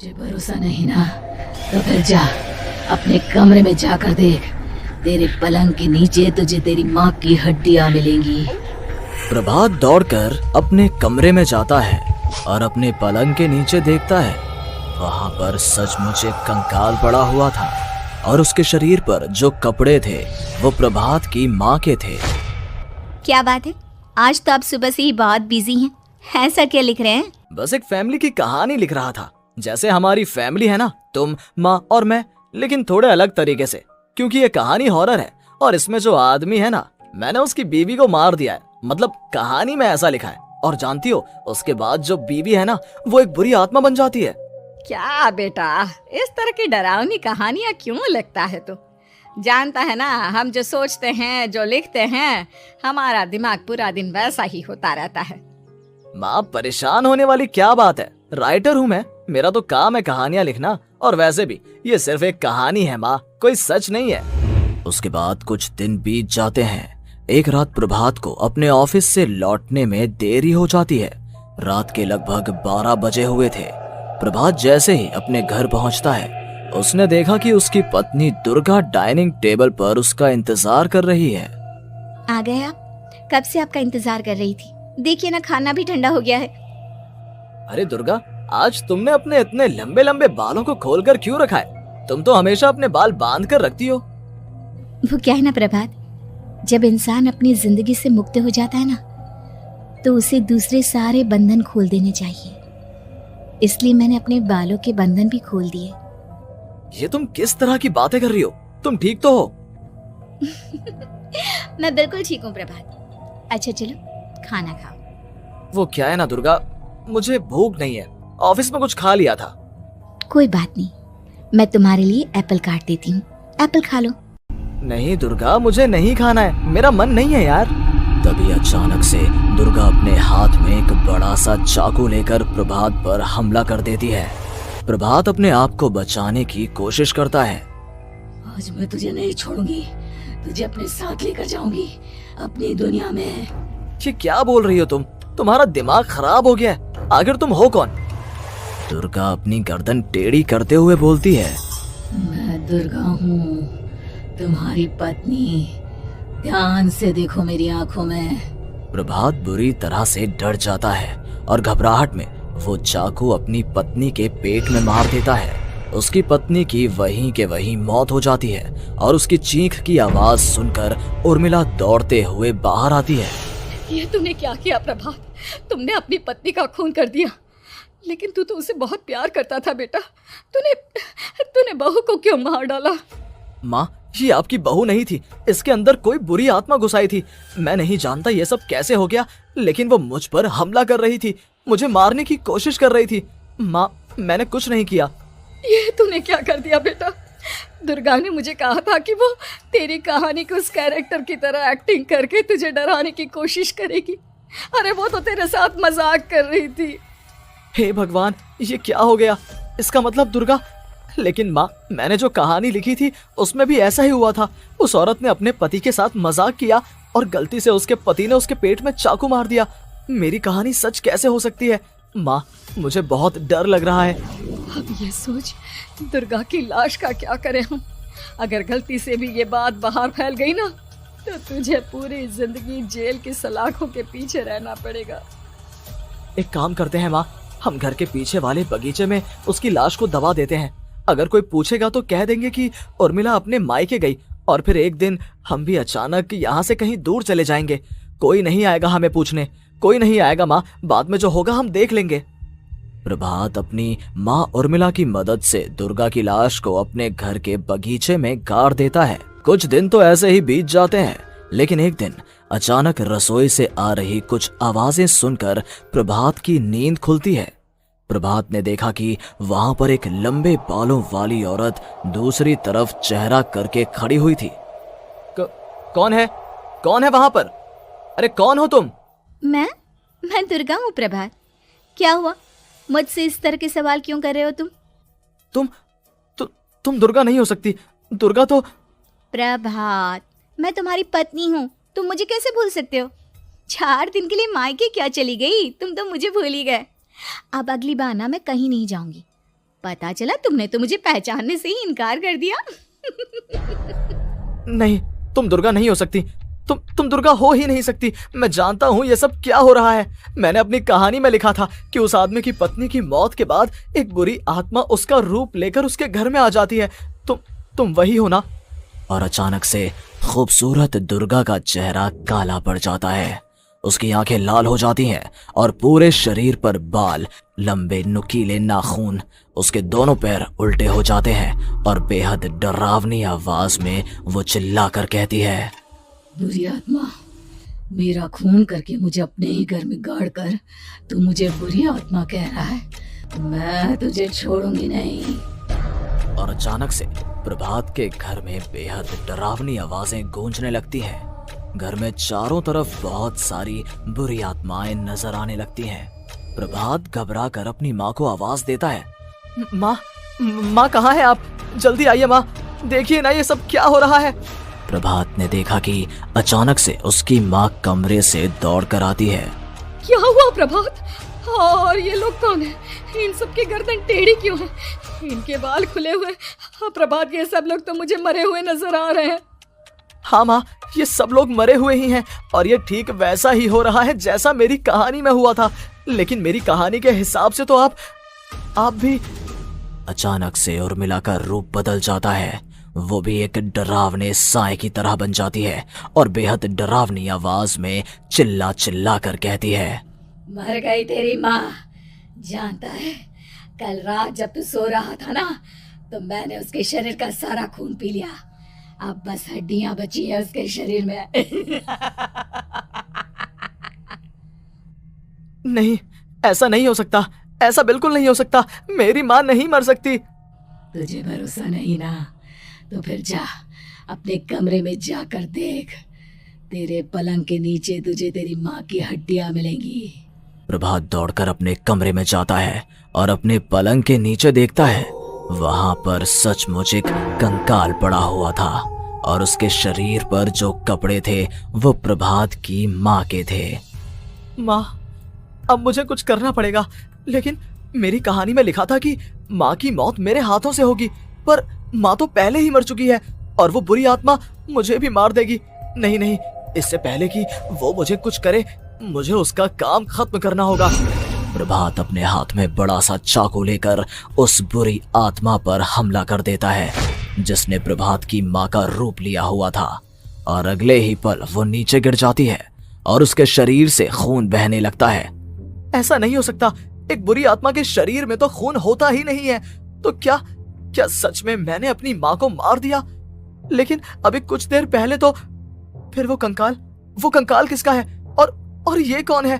तुझे भरोसा नहीं ना, तो फिर जा अपने कमरे में जाकर देख। तेरे पलंग के नीचे तुझे तेरी माँ की हड्डियाँ मिलेंगी। प्रभात दौड़कर अपने कमरे में जाता है और अपने पलंग के नीचे देखता है। वहां पर सचमुच एक कंकाल पड़ा हुआ था और उसके शरीर पर जो कपड़े थे वो प्रभात की माँ के थे। क्या बात है, आज तो आप सुबह से ही बहुत बिजी हैं। ऐसा क्या लिख रहे हैं? बस एक फैमिली की कहानी लिख रहा था। जैसे हमारी फैमिली है ना, तुम, माँ और मैं, लेकिन थोड़े अलग तरीके से, क्योंकि ये कहानी हॉरर है और इसमें जो आदमी है ना, मैंने उसकी बीवी को मार दिया है। मतलब कहानी में ऐसा लिखा है। और जानती हो, उसके बाद जो बीवी है ना, वो एक बुरी आत्मा बन जाती है। क्या बेटा, इस तरह की डरावनी कहानियां क्यों लिखता है तू? जानता है ना, हम जो सोचते हैं, जो लिखते हैं, हमारा दिमाग पूरा दिन वैसा ही होता रहता है। माँ, परेशान होने वाली क्या बात है? राइटर हूँ मैं, मेरा तो काम है कहानियाँ लिखना। और वैसे भी ये सिर्फ एक कहानी है माँ, कोई सच नहीं है। उसके बाद कुछ दिन बीत जाते हैं। एक रात प्रभात को अपने ऑफिस से लौटने में देरी हो जाती है। रात के लगभग 12 बजे हुए थे। प्रभात जैसे ही अपने घर पहुंचता है, उसने देखा कि उसकी पत्नी दुर्गा डाइनिंग टेबल पर उसका इंतजार कर रही है। आ गए आप? कब से आपका इंतजार कर रही थी। देखिए ना, खाना भी ठंडा हो गया है। अरे दुर्गा, आज तुमने अपने इतने लंबे लंबे बालों को खोलकर क्यों रखा है? तुम तो हमेशा अपने बाल बांध कर रखती हो। वो क्या है ना प्रभात, जब इंसान अपनी जिंदगी से मुक्त हो जाता है ना, तो उसे दूसरे सारे बंधन खोल देने चाहिए। इसलिए मैंने अपने बालों के बंधन भी खोल दिए। ये तुम किस तरह की बातें कर रही हो? तुम ठीक तो हो? मैं बिल्कुल ठीक हूँ प्रभात। अच्छा चलो खाना खाओ। वो क्या है ना दुर्गा, मुझे भूख नहीं है। ऑफिस में कुछ खा लिया था। कोई बात नहीं, मैं तुम्हारे लिए एप्पल काट देती हूँ, एप्पल खा लो। नहीं दुर्गा, मुझे नहीं खाना है, मेरा मन नहीं है यार। तभी अचानक से दुर्गा अपने हाथ में एक बड़ा सा चाकू लेकर प्रभात पर हमला कर देती है। प्रभात अपने आप को बचाने की कोशिश करता है। आज मैं तुझे नहीं छोड़ूंगी, तुझे अपने साथ लेकर जाऊंगी अपनी दुनिया में। ये क्या बोल रही हो तुम? तुम्हारा दिमाग खराब हो गया है। आखिर तुम हो कौन? दुर्गा अपनी गर्दन टेढ़ी करते हुए बोलती है। मैं दुर्गा हूँ, तुम्हारी पत्नी। ध्यान से देखो मेरी आंखों में। प्रभात बुरी तरह से डर जाता है और घबराहट में वो चाकू अपनी पत्नी के पेट में मार देता है। उसकी पत्नी की वहीं के वहीं मौत हो जाती है और उसकी चीख की आवाज सुनकर उर्मिला दौड़ते हुए बाहर आती है। ये तूने क्या किया प्रभात? तुमने अपनी पत्नी का खून कर दिया। लेकिन तू तो उसे बहुत प्यार करता था बेटा। तूने बहू को क्यों मार डाला? माँ, ये आपकी बहू नहीं थी, इसके अंदर कोई बुरी आत्मा घुसाई थी। मैं नहीं जानता ये सब कैसे हो गया, लेकिन वो मुझ पर हमला कर रही थी, मुझे मारने की कोशिश कर रही थी। माँ, मैंने कुछ नहीं किया। ये तूने क्या कर दिया बेटा? दुर्गा ने मुझे कहा था कि वो तेरी कहानी के उस कैरेक्टर की तरह एक्टिंग करके तुझे डराने की कोशिश करेगी। अरे वो तो तेरे साथ मजाक कर रही थी। हे भगवान, ये क्या हो गया? इसका मतलब दुर्गा। लेकिन माँ, मैंने जो कहानी लिखी थी उसमें भी ऐसा ही हुआ था। उस औरत ने अपने पति के साथ मजाक किया और गलती से उसके पति ने उसके पेट में चाकू मार दिया। मेरी कहानी सच कैसे हो सकती है? माँ, मुझे बहुत डर लग रहा है। अब ये सोच, दुर्गा की लाश का क्या करें हम? अगर गलती से भी ये बात बाहर फैल गई ना, तो तुझे पूरी जिंदगी जेल की सलाखों के पीछे रहना पड़ेगा। एक काम करते हैं माँ, हम घर के पीछे वाले बगीचे में उसकी लाश को दबा देते हैं। अगर कोई पूछेगा तो कह देंगे कि उर्मिला अपने मायके गई और फिर एक दिन हम भी अचानक यहाँ से कहीं दूर चले जाएंगे। कोई नहीं आएगा हमें पूछने, कोई नहीं आएगा माँ, बाद में जो होगा हम देख लेंगे। प्रभात अपनी माँ उर्मिला की मदद से दुर्गा की लाश को अपने घर के बगीचे में गाड़ देता है। कुछ दिन तो ऐसे ही बीत जाते हैं, लेकिन एक दिन अचानक रसोई से आ रही कुछ आवाजें सुनकर प्रभात की नींद खुलती है। प्रभात ने देखा कि वहां पर एक लंबे बालों वाली औरत दूसरी तरफ चेहरा करके खड़ी हुई थी। कौन है? कौन है वहां पर? अरे कौन हो तुम? मैं दुर्गा हूँ प्रभात। क्या हुआ? मुझसे इस तरह के सवाल क्यों कर रहे हो तुम? तुम दुर्गा नहीं हो सकती। दुर्गा तो... प्रभात, मैं तुम्हारी पत्नी हूँ, तुम मुझे कैसे भूल सकते हो? 4 दिन के लिए मायके क्या चली गई? तुम तो मुझे भूल ही गए। अब अगली बार ना मैं कहीं नहीं जाऊंगी। पता चला तुमने तो मुझे पहचानने से ही इनकार कर दिया। नहीं, तुम दुर्गा नहीं हो सकती। तुम दुर्गा हो ही नहीं सकती। मैं जानता हूँ ये सब क्या हो रहा है। मैंने अपनी कहानी में लिखा था कि उस आदमी की पत्नी की मौत के बाद एक बुरी आत्मा उसका रूप लेकर उसके घर में आ जाती है। तुम वही हो ना? और अचानक से खूबसूरत दुर्गा का चेहरा काला पड़ जाता है। उसकी आंखें लाल हो जाती हैं और पूरे शरीर पर बाल, लंबे नुकीले नाखून, उसके दोनों पैर उल्टे हो जाते हैं और बेहद डरावनी आवाज में वो चिल्लाकर कहती है, बुरी आत्मा, मेरा खून करके मुझे अपने ही घर में गाड़ कर तू मुझे बुरी आत्मा कह रहा है? मैं तुझे छोड़ूंगी नहीं। और अचानक से प्रभात के घर में बेहद डरावनी आवाजें गूंजने लगती हैं। घर में चारों तरफ बहुत सारी बुरी आत्माएं नजर आने लगती हैं। प्रभात घबरा कर अपनी माँ को आवाज देता है, माँ कहाँ है आप? जल्दी आइए माँ, देखिए ना ये सब क्या हो रहा है। प्रभात ने देखा कि अचानक से उसकी माँ कमरे से दौड़ कर आती है। क्या हुआ प्रभात? और ये लोग कौन है? इन सब की गर्दन टेढ़ी क्यों है? इनके बाल खुले हुए। प्रभात, ये सब लोग तो मुझे मरे हुए नजर आ रहे हैं। हाँ माँ, ये सब लोग मरे हुए ही हैं और ये ठीक वैसा ही हो रहा है जैसा मेरी कहानी में हुआ था। लेकिन मेरी कहानी के हिसाब से तो आप भी। अचानक से उर्मिला का रूप बदल जाता है। वो भी एक डरावने साए की तरह बन जाती है और बेहद डरावनी आवाज में चिल्ला चिल्ला कर कहती है, मर गई तेरी माँ। जानता है, कल रात जब तू सो रहा था ना, तो मैंने उसके शरीर का सारा खून पी लिया। अब बस हड्डियां बची है उसके शरीर में। नहीं, ऐसा नहीं हो सकता, ऐसा बिल्कुल नहीं हो सकता। मेरी माँ नहीं मर सकती। तुझे भरोसा नहीं ना? तो फिर जा, अपने कमरे में जाकर देख। तेरे पलंग के नीचे तुझे तेरी माँ की हड्डियां मिलेंगी। प्रभात दौड़कर अपने कमरे में जाता है और अपने पलंग के नीचे देखता है। वहां पर सचमुच एक कंकाल पड़ा हुआ था और उसके शरीर पर जो कपड़े थे वो प्रभात की माँ के थे। माँ, अब मुझे कुछ करना पड़ेगा। लेकिन मेरी कहानी में लिखा था कि माँ की मौत मेरे हाथों से होगी, पर माँ तो पहले ही मर चुकी है और वो बुरी आत्मा मुझे भी मार देगी। नहीं, इससे पहले कि वो मुझे कुछ करे, मुझे उसका काम खत्म करना होगा। प्रभात अपने हाथ में बड़ा सा चाकू लेकर उस बुरी आत्मा पर हमला कर देता है जिसने प्रभात की माँ का रूप लिया हुआ था, और अगले ही पल वो नीचे गिर जाती है और उसके शरीर से खून बहने लगता है। ऐसा नहीं हो सकता, एक बुरी आत्मा के शरीर में तो खून होता ही नहीं है। तो क्या सच में मैंने अपनी माँ को मार दिया? लेकिन अभी कुछ देर पहले तो फिर वो कंकाल किसका है? और ये कौन है?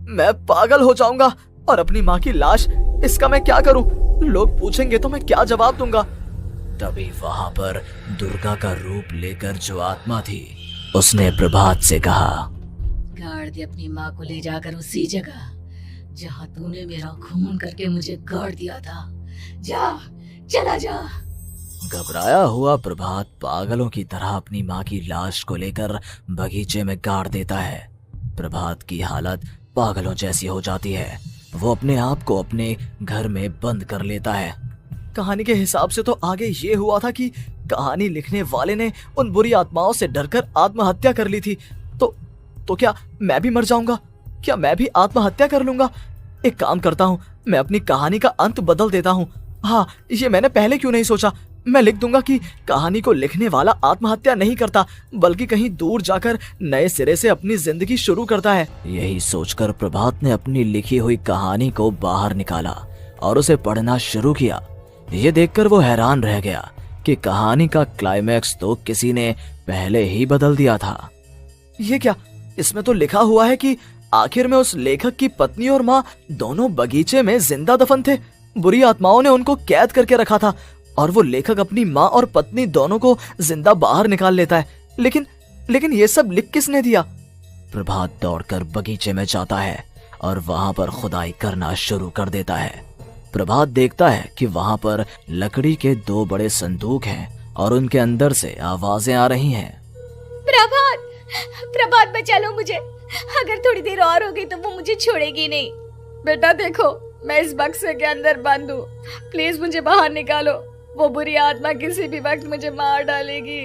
मैं पागल हो जाऊंगा। और अपनी माँ की लाश, इसका मैं क्या करूं? लोग पूछेंगे तो मैं क्या जवाब दूंगा? तभी वहां पर दुर्गा का रूप लेकर जो आत्मा थी उसने प्रभात से कहा, गाड़ दे अपनी माँ को ले जाकर उसी जगह जहाँ तूने मेरा खून करके मुझे गाड़ दिया था। जा, चला जा। घबराया हुआ प्रभात पागलों की तरह अपनी माँ की लाश को लेकर बगीचे में गाड़ देता है। प्रभात की हालत पागलों जैसी हो जाती है। वो अपने आप को अपने घर में बंद कर लेता है। कहानी के हिसाब से तो आगे ये हुआ था कि कहानी लिखने वाले ने उन बुरी आत्माओं से डरकर आत्महत्या कर ली थी। तो क्या मैं भी मर जाऊंगा? क्या मैं भी आत्महत्या कर लूंगा? एक काम करता हूँ, मैं अपनी कहानी का अंत बदल देता हूँ। हाँ, ये मैंने पहले क्यों नहीं सोचा। मैं लिख दूंगा कि कहानी को लिखने वाला आत्महत्या नहीं करता, बल्कि कहीं दूर जाकर नए सिरे से अपनी जिंदगी शुरू करता है। यही सोचकर प्रभात ने अपनी लिखी हुई कहानी को बाहर निकाला और उसे पढ़ना शुरू किया। ये देखकर वो हैरान रह गया कि कहानी का क्लाइमैक्स तो किसी ने पहले ही बदल दिया था। ये क्या? इसमें तो लिखा हुआ है कि आखिर में उस लेखक की पत्नी और माँ दोनों बगीचे में जिंदा दफन थे। बुरी आत्माओं ने उनको कैद करके रखा था और वो लेखक अपनी माँ और पत्नी दोनों को जिंदा बाहर निकाल लेता है। लेकिन ये सब लिख किसने दिया? प्रभात दौड़कर बगीचे में जाता है और वहां पर खुदाई करना शुरू कर देता है। प्रभात देखता है कि वहां पर लकड़ी के 2 बड़े संदूक हैं और उनके अंदर से आवाजें आ रही हैं। प्रभात बचा लो मुझे। अगर थोड़ी देर और हो गई तो वो मुझे छोड़ेगी नहीं। बेटा देखो, मैं इस बक्से के अंदर बंद हूँ, प्लीज मुझे बाहर निकालो, वो बुरी आत्मा किसी भी वक्त मुझे मार डालेगी।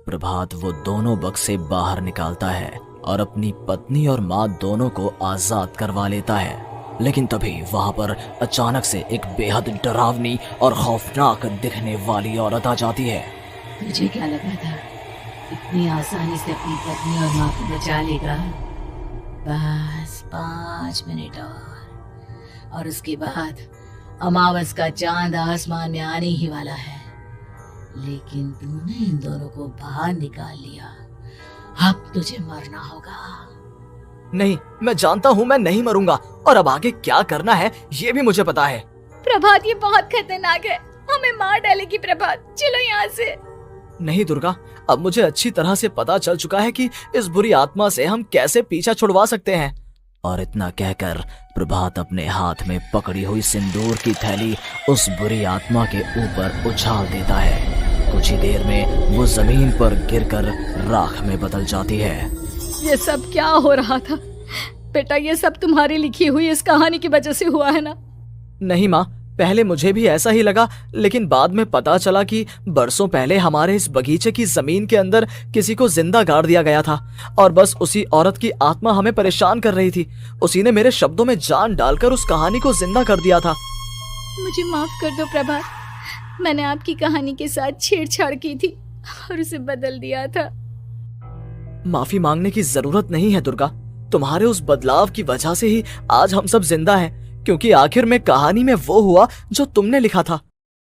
प्रभात वो दोनों बक्से बाहर निकालता है और अपनी पत्नी और माँ दोनों को आजाद करवा लेता है। लेकिन तभी वहां पर अचानक से एक बेहद डरावनी और खौफनाक दिखने वाली औरत आ जाती है। तुझे क्या लगा था इतनी आसानी से अपनी पत्नी और माँ को बचा लेगा? बस 5 मिनट और उसके बाद अमावस का चांद आसमान में आने ही वाला है। लेकिन तूने इन दोनों को बाहर निकाल लिया, अब तुझे मरना होगा। नहीं, मैं जानता हूँ मैं नहीं मरूंगा, और अब आगे क्या करना है ये भी मुझे पता है। प्रभात ये बहुत खतरनाक है, हमें मार डालेगी प्रभात, चलो यहाँ से। नहीं दुर्गा, अब मुझे अच्छी तरह से पता चल चुका है कि इस बुरी आत्मा से हम कैसे पीछा छुड़वा सकते हैं। और इतना कहकर प्रभात अपने हाथ में पकड़ी हुई सिंदूर की थैली उस बुरी आत्मा के ऊपर उछाल देता है। कुछ ही देर में वो जमीन पर गिरकर राख में बदल जाती है। ये सब क्या हो रहा था बेटा? ये सब तुम्हारी लिखी हुई इस कहानी की वजह से हुआ है ना? नहीं माँ, पहले मुझे भी ऐसा ही लगा, लेकिन बाद में पता चला कि बरसों पहले हमारे इस बगीचे की जमीन के अंदर किसी को जिंदा गाड़ दिया गया था, और बस उसी औरत की आत्मा हमें परेशान कर रही थी। उसी ने मेरे शब्दों में जान डालकर उस कहानी को जिंदा कर दिया था। मुझे माफ कर दो प्रभात, मैंने आपकी कहानी के साथ छेड़छाड़ की थी और उसे बदल दिया था। माफी मांगने की जरूरत नहीं है दुर्गा, तुम्हारे उस बदलाव की वजह से ही आज हम सब जिंदा हैं, क्योंकि आखिर में कहानी में वो हुआ जो तुमने लिखा था।